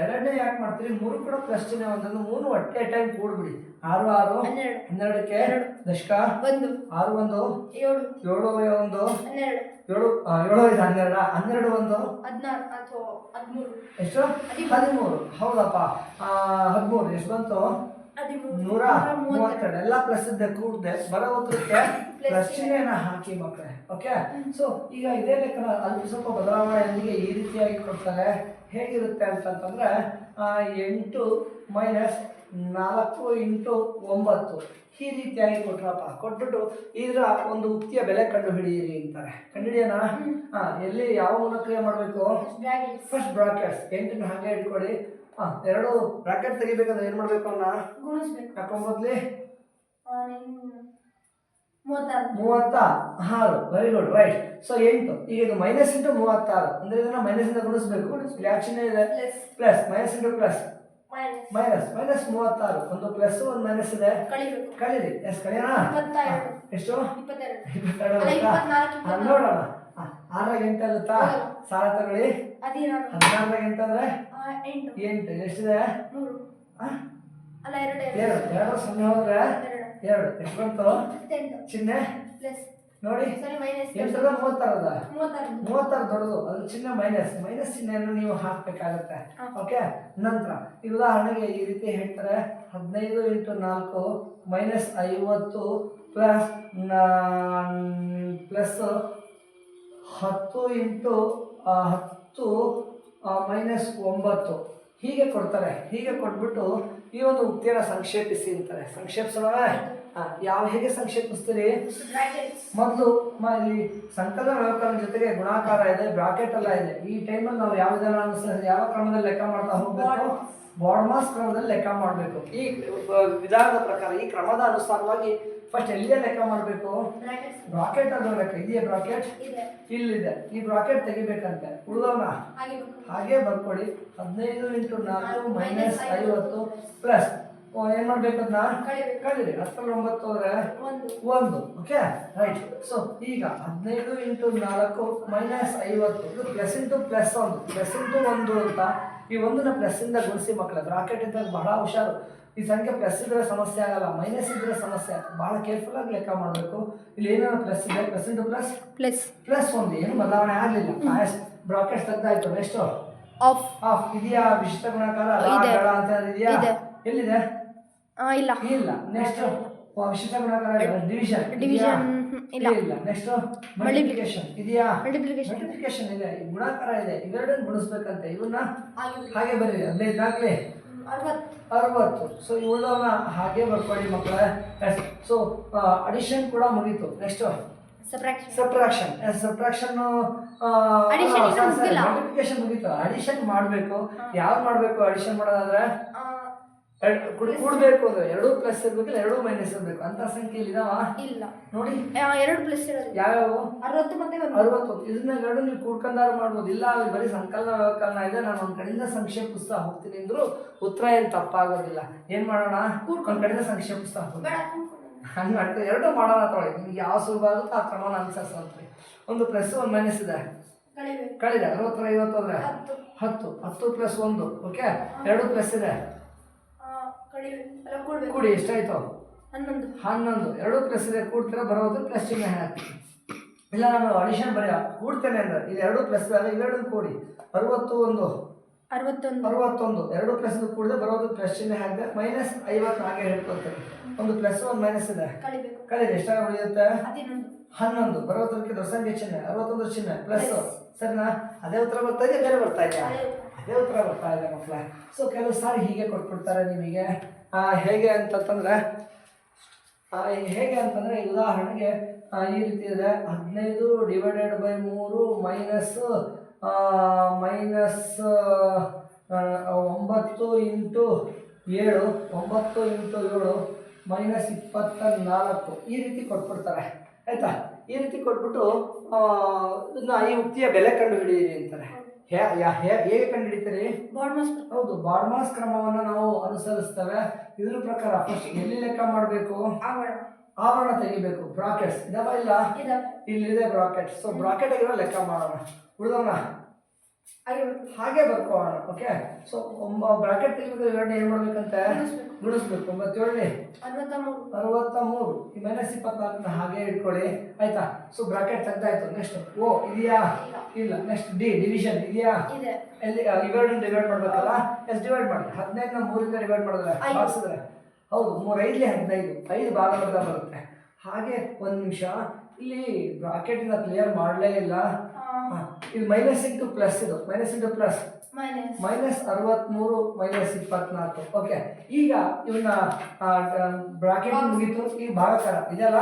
ಎರಡನೇ ಯಾಕೆ ಮಾಡ್ತೀರಿ? 3 ಕೂಡ ಪ್ಲಸ್ ಚಿಹ್ನೆ ಹೊಂದಿದ್ದು 3 ಒಟ್ಟೆ ಟೈಮ್ ಕೂಡ್ಬಿಡಿ. 6 6 12ಕ್ಕೆ ದಶಕ 6 1 7 7 1 7 7 5 12 1 ಎಷ್ಟು? 13. ಹೌದಪ್ಪ, 13 ಎಷ್ಟು ಬಂತು? 132. ಎಲ್ಲ ಪ್ಲಸ್ ಇದ್ದೆ ಕೂಡದೆ ಬರೋ ಉತ್ತರಕ್ಕೆ ಪ್ಲಸ್ ಚಿಹ್ನೆಯನ್ನ ಹಾಕಿ ಮಕ್ಕಳೇ. ಓಕೆ. ಸೊ ಈಗ ಇದೇ ಲೆಕ್ಕನ ಅಲ್ಪ ಸ್ವಲ್ಪ ಬದಲಾವಣೆಯೊಂದಿಗೆ ಈ ರೀತಿಯಾಗಿ ಕೊಡ್ತಾರೆ. ಹೇಗಿರುತ್ತೆ ಅಂತಂತಂದ್ರೆ 8 ಮೈನಸ್ 4 ಇಂಟು 9 ಈ ರೀತಿಯಾಗಿ ಕೊಟ್ರಪ್ಪ. ಕೊಟ್ಬಿಟ್ಟು ಇದರ ಒಂದು ಉಕ್ತಿಯ ಬೆಲೆ ಕಂಡು ಹಿಡಿಯಿರಿ ಅಂತಾರೆ. ಕಂಡುಹಿಡಿಯೋಣ? ಎಲ್ಲಿ ಯಾವ ಮೂಲಕ ಮಾಡಬೇಕು? ಫಸ್ಟ್ ಬ್ರಾಕೆಟ್ಸ್ 8ನ ಹಾಗೆ ಇಟ್ಕೊಳ್ಳಿ. 2 ಬ್ರಾಕೆಟ್ ತೆಗಿಬೇಕಂದ್ರೆ ಏನ್ ಮಾಡ್ಬೇಕು? ಅನ್ನ ಹಾಕೊಂಬದ್ಲಿ 36. Very good, right. ಸೊ 8. ಈಗ ಇದು ಮೈನಸ್ ಇಂಟು 36 ಅಂದ್ರೆ ಇದನ್ನ ಮೈನಸ್ ಇಂದ ಗುಣಿಸ್ಬೇಕು. ಯಾವ ಚಿಹ್ನೆ ಇದೆ? Plus. Minus into plus minus. Minus 36. ಒಂದು ಪ್ಲಸ್ ಒಂದು ಮೈನಸ್ ಇದೆ, ಕಳೀರಿ. ಎಸ್, ಕಳಿಯೋಣ? ಎಷ್ಟು? 22. ನೋಡೋಣ. 6 8 ಆಗುತ್ತಾ? ಸಾಲ ತಗೊಳ್ಳಿ. 16 8 ಅಂದ್ರೆ 8. ಎಷ್ಟಿದೆ? 2 0 ಹೋದ್ರೆ 2 ಎಷ್ಟು ಬಂತು? ಚಿಹ್ನೆ ನೋಡಿ. 36 ದೊಡ್ಡದು, ಅದು ಚಿಹ್ನೆ ಮೈನಸ್. ಮೈನಸ್ ಚಿಹ್ನೆಯನ್ನು ನೀವು ಹಾಕ್ಬೇಕಾಗತ್ತೆ. ಓಕೆ. ನಂತರ ಈ ಉದಾಹರಣೆಗೆ ಈ ರೀತಿ ಹೇಳ್ತಾರೆ. 15 into 4 minus 50 plus 10 into 10 minus 9 ಹೀಗೆ ಕೊಡ್ತಾರೆ. ಹೀಗೆ ಕೊಟ್ಬಿಟ್ಟು ಈ ಒಂದು ಉಕ್ತಿಯನ್ನು ಸಂಕ್ಷೇಪಿಸಿ ಅಂತಾರೆ. ಸಂಕ್ಷೇಪಿಸೋಣ? ಹೇಗೆ ಸಂಕ್ಷೇಪಿಸ್ತೀರಿ? ಮೊದಲು ಇಲ್ಲಿ ಸಂಕಲನ ವ್ಯವಕಲನ ಜೊತೆಗೆ ಗುಣಾಕಾರ ಇದೆ, ಬ್ರಾಕೆಟ್ ಎಲ್ಲ ಇದೆ. ಈ ಟೈಮಲ್ಲಿ ನಾವು ಯಾವ ಕ್ರಮದಲ್ಲಿ ಲೆಕ್ಕ ಮಾಡ್ತಾ ಹೋಗ್ಬೇಕು? ಬಾಡ್ಮಾಸ್ ಕ್ರಮದಲ್ಲಿ ಲೆಕ್ಕ ಮಾಡಬೇಕು. ಈ ವಿಧಾನದ ಪ್ರಕಾರ, ಈ ಕ್ರಮದ ಅನುಸಾರವಾಗಿ ಫಸ್ಟ್ ಎಲ್ಲಿಯೇ ಲೆಕ್ಕ ಮಾಡಬೇಕು? ಬ್ರಾಕೆಟ್ ಅದು ಲೆಕ್ಕ. ಇದೆಯಾ ಬ್ರಾಕೆಟ್? ಇಲ್ಲಿದೆ. ಈ ಬ್ರಾಕೆಟ್ ತೆಗಿಬೇಕಂತೆ. ಉಳಿದವನ ಹಾಗೆ ಬರ್ಕೊಡಿ. 15 ಇಂಟು 4 ಮೈನಸ್ 50 ಪ್ಲಸ್ ಏನ್ ಮಾಡ್ಬೇಕು? ಅದನ್ನ ಕಳೀರಿ. 10 9 ಹೋದ್ರೆ 1. Okay, right. ಸೊ ಈಗ 15 ಇಂಟು 4 ಮೈನಸ್ 50 ಇದು plus into plus 1 plus into 1 ಅಂತ. ಈ 1ನ ಪ್ಲಸ್ ಇಂದ ಗುಣಿಸಿ ಮಕ್ಕಳ. ಬ್ರಾಕೆಟ್ ಇದ್ದಾಗ ಬಹಳ ಹುಷಾರು. ಈ ಸಂಖ್ಯೆ ಪ್ಲಸ್ ಇದ್ರೆ ಸಮಸ್ಯೆ ಆಗಲ್ಲ, ಮೈನಸ್ ಇದ್ರೆ ಸಮಸ್ಯೆ. ಬಹಳ ಕೇರ್ಫುಲ್ ಆಗಿ ಲೆಕ್ಕ ಮಾಡಬೇಕು. ಇಲ್ಲಿ ಏನಾದ್ರು ಪ್ಲಸ್ ಇದೆ, ಪ್ಲಸ್ ಇಂಟು ಪ್ಲಸ್ ಪ್ಲಸ್ 1 ಏನು ಬದಲಾವಣೆ ಆಗಲಿಲ್ಲ. ಬ್ರಾಕೆಟ್ ತೆಗ್ದಾಯ್ತು. ನೆಕ್ಸ್ಟ್ ಆಫ್ ಇದೆಯಾ? ವಿಶಿಷ್ಟ ಗುಣಾಕಾರ ಅಂತ ಇದೆಯಾ? ಎಲ್ಲಿದೆ? ಇಲ್ಲ. ನೆಕ್ಸ್ಟ್ ವಿಶಿಷ್ಟ ಗುಣಾಕಾರ ಡಿವಿಷನ್ ಡಿವಿಷನ್ ಇಲ್ಲ. ಇಲ್ಲ. ನೆಕ್ಸ್ಟ್ ಮಲ್ಟಿಪ್ಲಿಕೇಶನ್ ಇದೆಯಾ? ಮಲ್ಟಿಪ್ಲಿಕೇಶನ್ ಮಲ್ಟಿಪ್ಲಿಕೇಶನ್ ಇದೆ, ಗುಣಾಕಾರ ಇದೆ, ಇವೆರಡನ್ನು ಗುಣಿಸ್ಬೇಕಂತೆ. ಇವನ್ನ ಹಾಗೆ ಬರೀ 15 ನಾಲ್ಕಲೆ 60. ಸೊ ಇವುಗಳನ್ನ ಹಾಗೆ ಬರ್ಕೊಳ್ಳಿ ಮಕ್ಕಳೇ. ಸೊ ಅಡಿಷನ್ ಕೂಡ ಮುಗೀತು. Next subtraction. ಮಲ್ಟಿಪ್ಲಿಕೇಶನ್ ಮುಗೀತು. ಅಡಿಷನ್ ಮಾಡಬೇಕು. ಯಾವ್ದು ಮಾಡಬೇಕು? ಅಡಿಷನ್ ಮಾಡೋದಾದ್ರೆ ಕೂಡಬೇಕು ಅಂದ್ರೆ 2 ಪ್ಲಸ್ ಇರ್ಬೇಕಿಲ್ಲ 2 ಮೈನಸ್ ಇರ್ಬೇಕು ಅಂತ ಸಂಖ್ಯೆಯಲ್ಲಿ ಇದಾವ ಇಲ್ಲ ನೋಡಿ. 2 ಪ್ಲಸ್ ಇರೋದು ಯಾವ್ಯಾವು? 60 ಮತ್ತೆ 60. ಇದನ್ನ ಎರಡು ನೀವು ಕೂಡ್ಕೊಂಡಾರು ಮಾಡ್ಬೋದು. ಇಲ್ಲ ಅಲ್ಲಿ ಬರೀ ಸಂಕಲನ ವ್ಯವಕಲನ ಇದೆ, ನಾನು ಒಂದ್ ಕಡೆಯಿಂದ ಸಂಕ್ಷೇಪಿಸ್ತಾ ಹೋಗ್ತೀನಿ ಅಂದ್ರು ಉತ್ತರ ಏನ್ ತಪ್ಪಾಗೋದಿಲ್ಲ. ಏನ್ ಮಾಡೋಣ? ಒಂದ್ ಕಡೆಯಿಂದ ಸಂಕ್ಷೇಪಿಸ್ತಾ ಹೋಗ್ತೀನಿ. ಹಂಗೆ ಮಾಡ್ತೀವಿ. 2 ಮಾಡೋಣ ತೊಗೊಳ್ಳಿ. ನಿಮ್ಗೆ ಯಾವ ಸುಲಭ ಆಗುತ್ತೋ ಆ ಕ್ರಮನ ಅನುಸರಿಸ್ತೀವಿ. ಒಂದು ಪ್ಲಸ್ 1 ಮೈನಸ್ ಇದೆ, ಕಳಿದೆ 60 50 ಅಂದ್ರೆ 10. 10 ಪ್ಲಸ್ 1 ಓಕೆ. 2 ಪ್ಲಸ್ ಇದೆ, ಕೂಡಿ ಎಷ್ಟಾಯ್ತು? 11. 2 ಪ್ಲಸ್ ಇದೆ, ಕೂಡ್ತೀರ ಬರೋದು ಪ್ಲಸ್ ಚಿಹ್ನೆ ಹಾಕಿ. ಇಲ್ಲ ನಾನು ಅಡಿಷನ್ ಬರೆಯ ಕೂಡ್ತೇನೆ ಅಂದ್ರೆ ಇದು 2 ಪ್ಲಸ್ ಇವೆರಡು ಕೂಡಿ 61. 2 ಪ್ಲಸ್ ಕೂಡಿದೆ ಬರೋದು ಪ್ಲಸ್ ಚಿಹ್ನೆ ಹಾಕಿದೆ. ಮೈನಸ್ 50 ಹಾಗೆ ಹೇಳ್ಕೊಳ್ತೇನೆ. ಒಂದು ಪ್ಲಸ್ 1 ಮೈನಸ್ ಇದೆ, ಕಳಿದೆ ಎಷ್ಟಾಗ ಉಳಿಯುತ್ತೆ? 11. ಬರೋದಕ್ಕೆ ದೊಡ್ಡ ಸಂಖ್ಯೆ ಚಿಹ್ನೆ 61 ಚಿಹ್ನೆ ಪ್ಲಸ್. ಸರಿನಾ? ಅದೇ ಉತ್ತರ ಬರ್ತಾ ಇದೆ, ಬೇರೆ ಬರ್ತಾ ಇದೆಯಾ? ಅದೇ ಉತ್ತರ ಬರ್ತಾ ಇದೆ ಮಕ್ಕಳೇ. ಸೊ ಕೆಲವು ಸಾರಿ ಹೀಗೆ ಕೊಟ್ಬಿಡ್ತಾರೆ ನಿಮಗೆ. ಹೇಗೆ ಅಂತಂದ್ರೆ ಉದಾಹರಣೆಗೆ ಈ ರೀತಿ ಇದೆ. 15 divided by 3 minus 9 into 7 minus 24 ಈ ರೀತಿ ಕೊಟ್ಬಿಡ್ತಾರೆ. ಆಯ್ತಾ? ಈ ರೀತಿ ಕೊಟ್ಬಿಟ್ಟು ಈ ಉಕ್ತಿಯ ಬೆಲೆ ಕಂಡು ಹಿಡಿಯಿರಿ ಅಂತಾರೆ. ಹೇಗೆ ಕಂಡು ಹಿಡಿತೀರಿ? ಹೌದು, ಬಾಡ್ಮಾಸ್ ಕ್ರಮವನ್ನು ನಾವು ಅನುಸರಿಸ್ತೇವೆ. ಇದ್ರ ಪ್ರಕಾರ ಫಸ್ಟ್ ಎಲ್ಲಿ ಲೆಕ್ಕ ಮಾಡಬೇಕು? ಆವರಣ ತೆಗಿಬೇಕು. ಬ್ರಾಕೆಟ್ಸ್ ಇದಾವ ಇಲ್ಲ? ಇಲ್ಲಿದೆ ಬ್ರಾಕೆಟ್. ಸೊ ಬ್ರಾಕೆಟ್ ಆಗಿರೋ ಲೆಕ್ಕ ಮಾಡೋಣ. ಉಳಿದವನ ಹಾಗೆ ಬರ್ಕೋಣ. ಓಕೆ. ಸೊ ಬ್ರಾಕೆಟ್ ತೆಗಿಬೇಕು. ಏನ್ ಮಾಡ್ಬೇಕಂತೆ? ಗುಣಿಸ್ಬೇಕು. 97 63 ಈ ಮೈನಸ್ 24 ಹಾಗೆ ಇಟ್ಕೊಳ್ಳಿ. ಆಯ್ತಾ? ಸೊ ಬ್ರಾಕೆಟ್ ತೆಗ್ದಾಯ್ತು. ನೆಕ್ಸ್ಟ್ ಓ ಇದೆಯಾ? ಇಲ್ಲ. ನೆಕ್ಸ್ಟ್ ಡಿವಿಷನ್ ಇದೆಯಾ? ಎಲ್ಲಿ? ಇವೆರಡನ್ನು ಡಿವೈಡ್ ಮಾಡ್ಬೇಕಲ್ಲ. ಎಷ್ಟು ಡಿವೈಡ್ ಮಾಡಿ? 15ನ 3 ಡಿವೈಡ್ ಮಾಡಿದ್ರೆ ಭಾಗಿಸಿದ್ರೆ ಹೌದು 3 5 15 5 ಭಾಗವರ್ಗ ಬರುತ್ತೆ. ಹಾಗೆ ಒಂದು ನಿಮಿಷ, ಇಲ್ಲಿ ಬ್ರಾಕೆಟ್ ಇಂದ ಕ್ಲಿಯರ್ ಮಾಡಲೇ ಇಲ್ಲ. ಇದು ಮೈನಸ್ ಇಂಟು ಪ್ಲಸ್, ಇದು minus into plus minus 63 minus 24. Okay. ಈಗ ಇವನ್ನ ಬ್ರಾಕೆಟ್ ಮುಗೀತು. ಈ ಭಾಗಕಾರ ಇದೆಯಲ್ಲ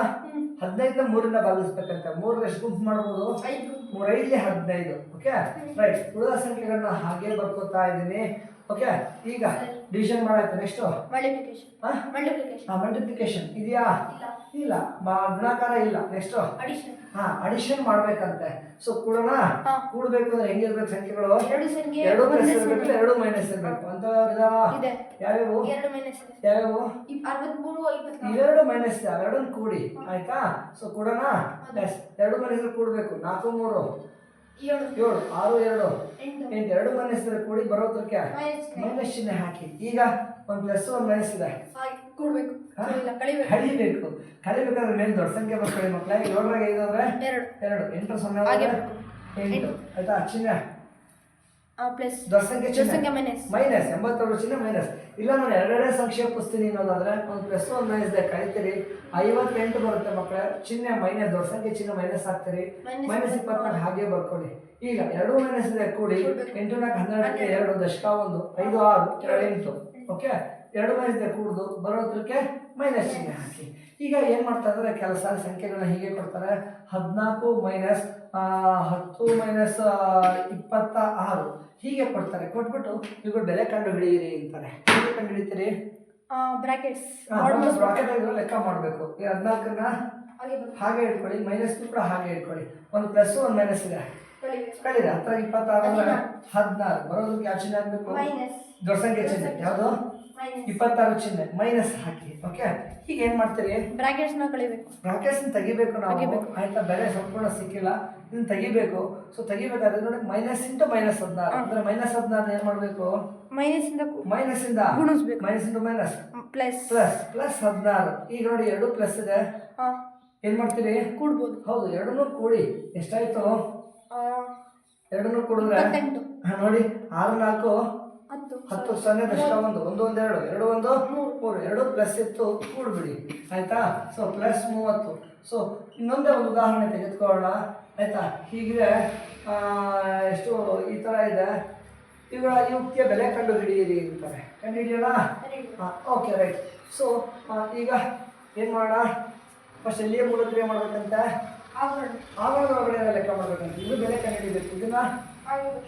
15ನ 3ರಿಂದ ಭಾಗಿಸ್ಬೇಕಂತೆ. 3 ಎಷ್ಟು ಗುಂಪು ಮಾಡ್ಬೋದು? 3 5 15. Okay right. ಉಳಿದ ಸಂಖ್ಯೆಗಳನ್ನ ಹಾಗೆ ಬರ್ಕೋತಾ ಇದ್ದೀನಿ. ಓಕೆ. ಈಗ ಡಿವಿಷನ್ ಮಾಡಾಯ್ತು. ನೆಕ್ಸ್ಟ್ ಮಲ್ಟಿಪ್ಲಿಕೇಶನ್ ಇದೆಯಾ? ಇಲ್ಲ. ಗುಣಾಕಾರ ಇಲ್ಲ. Next addition ಮಾಡ್ಬೇಕಂತೆ. ಸೊ ಕೂಡಬೇಕು ಅಂದ್ರೆ ಹೆಂಗಿರ್ಬೇಕು ಸಂಖ್ಯೆಗಳು? 2 ಪ್ಲಸ್ ಇರ್ಬೇಕು, 2 ಮೈನಸ್ ಇರ್ಬೇಕು ಅಂತ ಯಾವ್ಯಾವು? ಇವೆರಡು ಮೈನಸ್ ಅವೆರಡನ್ನು ಕೂಡಿ. ಆಯ್ತಾ? ಸೊ ಕೂಡೋಣ. 2 ಮೈನಸ್ ಕೂಡಬೇಕು. 4 3 7 6 2 8 2 ಮೈನಸ್ ಕೂಡಿ ಬರೋದಕ್ಕೆ ಮೈನಸ್ ಚಿಹ್ನೆ ಹಾಕಿ. ಈಗ ಒಂದು ಪ್ಲಸ್ 1 ಮೈನಸ್ ಇದೆ, ಕಳಿಬೇಕಾದ್ರೆ ಮೇಲೆ ದೊಡ್ಡ ಸಂಖ್ಯೆ ಬರ್ಕೊಳ್ಳಿ ಮಕ್ಕಳೇ. 7 ರಾಗ 5 ಅಂದ್ರೆ 2 8 0 8. ಆಯ್ತಾ? ಚಿಹ್ನೆ ದೊಡ್ಡ ಸಂಖ್ಯೆ ಚಿಹ್ನೆ ಮೈನಸ್ 82 ಚಿಹ್ನೆ ಮೈನಸ್. ಇಲ್ಲ ನಾನು ಎರಡೆರಡೇ ಸಂಕ್ಷೇಪಿಸ್ತೀನಿ ಅನ್ನೋದಾದ್ರೆ ಒಂದು ಪ್ಲಸ್ 1 ಮೈನಸ್ ಇದೆ, ಕಳಿತೀರಿ 58 ಬರುತ್ತೆ ಮಕ್ಕಳೇ. ಚಿಹ್ನೆ ಮೈನಸ್ ದೊಡ್ಡ ಸಂಖ್ಯೆ ಚಿಹ್ನೆ ಮೈನಸ್ ಹಾಕ್ತೀರಿ. ಮೈನಸ್ 24 ಹಾಗೆ ಬರ್ಕೊಳ್ಳಿ. ಈಗ 2 ಮೈನಸ್ ಇದೆ ಕೂಡಿ 8 4 12 2 ದಶಕ 1 5 6 2 8. ಓಕೆ. 2 ಮೈನಸ್ ಇದೆ ಕೂಡುದು ಬರೋದಕ್ಕೆ ಮೈನಸ್ ಚಿಹ್ನೆ ಹಾಕಿ. ಈಗ ಏನು ಮಾಡ್ತಾ ಇದ್ದಾರೆ? ಕೆಲವು ಸಾರಿ ಸಂಖ್ಯೆಗಳನ್ನ ಹೀಗೆ ಕೊಡ್ತಾರೆ. 14 ಮೈನಸ್ 10 ಮೈನಸ್ 26 ಹೀಗೆ ಕೊಡ್ತಾರೆ. ಕೊಟ್ಬಿಟ್ಟು ಇವುಗಳು ಬೆಲೆ ಕಂಡು ಹಿಡಿಯಿರಿ ಅಂತಾರೆ. ಹೇಗೆ ಕಂಡು ಹಿಡಿತೀರಿ? ಬ್ರಾಕೆಟ್ ಲೆಕ್ಕ ಮಾಡಬೇಕು. ಈ 14ನ ಹಾಗೆ ಇಟ್ಕೊಳ್ಳಿ, ಮೈನಸ್ ಕೂಡ ಹಾಗೆ ಇಟ್ಕೊಳ್ಳಿ. ಒಂದು ಪ್ಲಸ್ 1 ಮೈನಸ್ ಇದೆ, ಕಳಿದೆ 10 26 ಅಂದ್ರೆ 16 ಬರೋದಕ್ಕೆ ಯಾವ ಚಿಹ್ನೆ ಆಗಬೇಕು? ದೊಡ್ಡ ಸಂಖ್ಯೆ ಚಿಹ್ನೆ ಯಾವುದು? 26 ಚಿಹ್ನೆ ಮೈನಸ್ ಹಾಕಿ. ಓಕೆ. ಈಗ ಏನ್ ಮಾಡ್ತೀರಿ? ಬ್ರಾಕೆಟ್ಸ್ ತೆಗಿಬೇಕು ನಾವು. ಆಯ್ತಾ? ಬೆಲೆ ಸಂಪೂರ್ಣ ಸಿಕ್ಕಿಲ್ಲ, ಇದನ್ನ ತೆಗಿಬೇಕು. ಸೊ ತೆಗಿಬೇಕಾದ್ರೆ ನೋಡಿ ಮೈನಸ್ ಇಂಟು ಮೈನಸ್ 16 ಅಂದ್ರೆ ಮೈನಸ್ 16 ಏನ್ ಮಾಡ್ಬೇಕು? ಮೈನಸ್ ಇಂದ ಮೈನಸ್ ಇಂಟು ಮೈನಸ್ ಪ್ಲಸ್ 16. ಈಗ ನೋಡಿ 2 ಪ್ಲಸ್ ಇದೆ, ಏನ್ ಮಾಡ್ತೀರಿ? ಕೂಡ್ಬೋದು. ಹೌದು, 2 ಕೂಡಿ ಎಷ್ಟಾಯ್ತು? 2 ಕೂಡಿದ್ರೆ ನೋಡಿ 6 4 10 0 ದಶಕ 1 1 1 2 2 1 3 2 ಪ್ಲಸ್ ಇತ್ತು ಕೂಡ್ಬಿಡಿ ಆಯ್ತಾ. So plus 30. ಸೊ ಇನ್ನೊಂದೇ ಒಂದು ಉದಾಹರಣೆ ತೆಗೆದುಕೊಳ್ಳೋಣ ಆಯ್ತಾ. ಹೀಗಿದೆ ಎಷ್ಟು ಈ ಥರ ಇದೆ. ಇವುಗಳ ಯುಕ್ತಿಯ ಬೆಲೆ ಕಂಡು ಹಿಡಿಯಿರಿ ಅಂತಾರೆ. ಕಂಡು ಹಿಡಿಯೋಣ. ಹಾಂ ಓಕೆ ರೈಟ್. ಸೊ ಈಗ ಏನು ಮಾಡೋಣ, ಫಸ್ಟ್ ಎಲ್ಲಿಯ ಮೂಲಕ ಕ್ರಿಯೆ ಮಾಡ್ಬೇಕಂತ ಆವರಣದ ಒಳಗಡೆ ಲೆಕ್ಕ ಮಾಡ್ಬೇಕಂತ. ಇದು ಬೆಲೆ ಕಂಡು ಹಿಡಿಬೇಕು. ಇದನ್ನ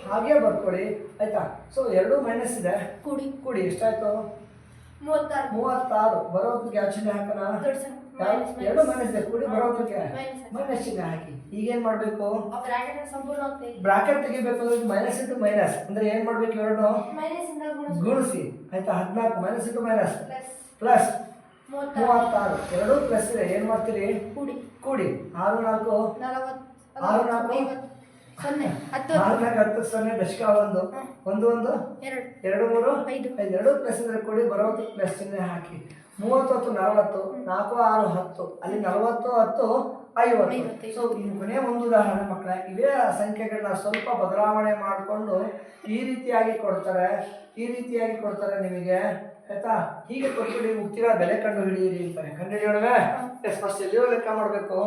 ಹಾಗೆ ಬರ್ಕೊಳ್ಳಿ ಆಯ್ತಾ. ಸೊ 2 ಮೈನಸ್ ಇದೆ ಕೂಡಿ ಎಷ್ಟಾಯ್ತು 36. ಬರೋದಕ್ಕೆ ಯಾವ ಚಿಹ್ನೆ ಹಾಕೋಣ, 2 ಮೈನಸ್ ಇದೆ ಕೂಡಿ ಬರೋದಕ್ಕೆ ಮೈನಸ್ ಚಿಹ್ನೆ ಹಾಕಿ. ಈಗೇನ್ ಮಾಡ್ಬೇಕು, ಬ್ರಾಕೆಟ್ ತೆಗಿಬೇಕು ಅಂದ್ರೆ ಮೈನಸ್ ಇಂಟು ಮೈನಸ್ ಅಂದ್ರೆ ಏನ್ ಮಾಡ್ಬೇಕು, 2 ಗುಣಿಸಿ ಆಯ್ತಾ. 14 minus into minus plus 36. 2 plus ಇದೆ ಏನ್ ಮಾಡ್ತೀರಿ ಕೂಡಿ 6 4 10 ದಶಕ 1 1 1 2 3 5 2 ಪ್ಲಸ್ ಇದ್ರೆ ಕೊಡಿ ಬರೋದು ಪ್ಲಸ್ ಚಿಹ್ನೆ ಹಾಕಿ. 30 40 4 6 10 ಅಲ್ಲಿ 40 10 50. ಸೊ ಈ ಕೊನೆಯ ಒಂದು ಉದಾಹರಣೆ ಮಕ್ಕಳೇ, ಇವೇ ಸಂಖ್ಯೆಗಳನ್ನ ಸ್ವಲ್ಪ ಬದಲಾವಣೆ ಮಾಡಿಕೊಂಡು ಈ ರೀತಿಯಾಗಿ ಕೊಡ್ತಾರೆ ನಿಮಗೆ ಆಯ್ತಾ. ಹೀಗೆ ಕೊಟ್ಬಿಡಿ ಮುಕ್ತಿಗಳ ಬೆಲೆ ಕಂಡು ಹಿಡಿಯಿರಿ ಅಂತಾರೆ. ಕಂಡು ಹಿಡಿಯೋಣ. ಫಸ್ಟ್ ಎಲ್ಲಿಯೋ ಲೆಕ್ಕ ಮಾಡಬೇಕು,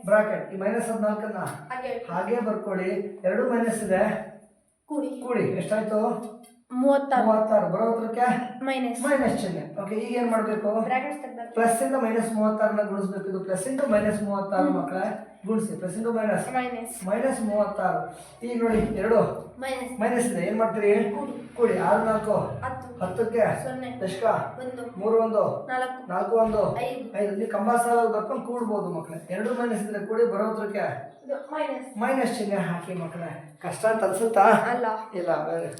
ಬ್ರಾಕೆಟ್ ಈ -14 ಹಾಗೆ ಬರ್ಕೊಳ್ಳಿ. 2 ಮೈನಸ್ ಇದೆ ಕೂಡಿ ಎಷ್ಟಾಯ್ತು 36. ಬರೋದ್ರಕ್ಕೆ ಮೈನಸ್ ಚಿಹ್ನೆ. ಓಕೆ ಈಗ ಏನ್ ಮಾಡ್ಬೇಕು, ಪ್ಲಸ್ ಇಂದ -36 ಗುಣಿಸ್ಬೇಕು. ಇದು ಪ್ಲಸ್ ಇಂಟು -36 ಮಕ್ಕಳೇ ಗುಣಿಸಿ. Plus into minus -36. ಈಗ ನೋಡಿ 2 ಮೈನಸ್ ಇದೆ ಏನ್ ಮಾಡ್ತೀರಿ ಕೂಡಿ 6 4 10ಕ್ಕೆ ದಶಕ 3 1 4 1 5 ಇಲ್ಲಿ ಕಂಬ ಸಾಲ ಬರ್ಕೊಂಡು ಕೂಡ್ಬೋದು ಮಕ್ಕಳೇ. 2 ಮೈನಸ್ ಇದ್ರೆ ಕೂಡಿ ಬರೋದ್ರಕ್ಕೆ ಮೈನಸ್ ಚಿಹ್ನೆ ಹಾಕಿ ಮಕ್ಕಳೇ. ಕಷ್ಟ ಅಂತ ಅನ್ಸುತ್ತಾ? ಇಲ್ಲ ಬೇರೆ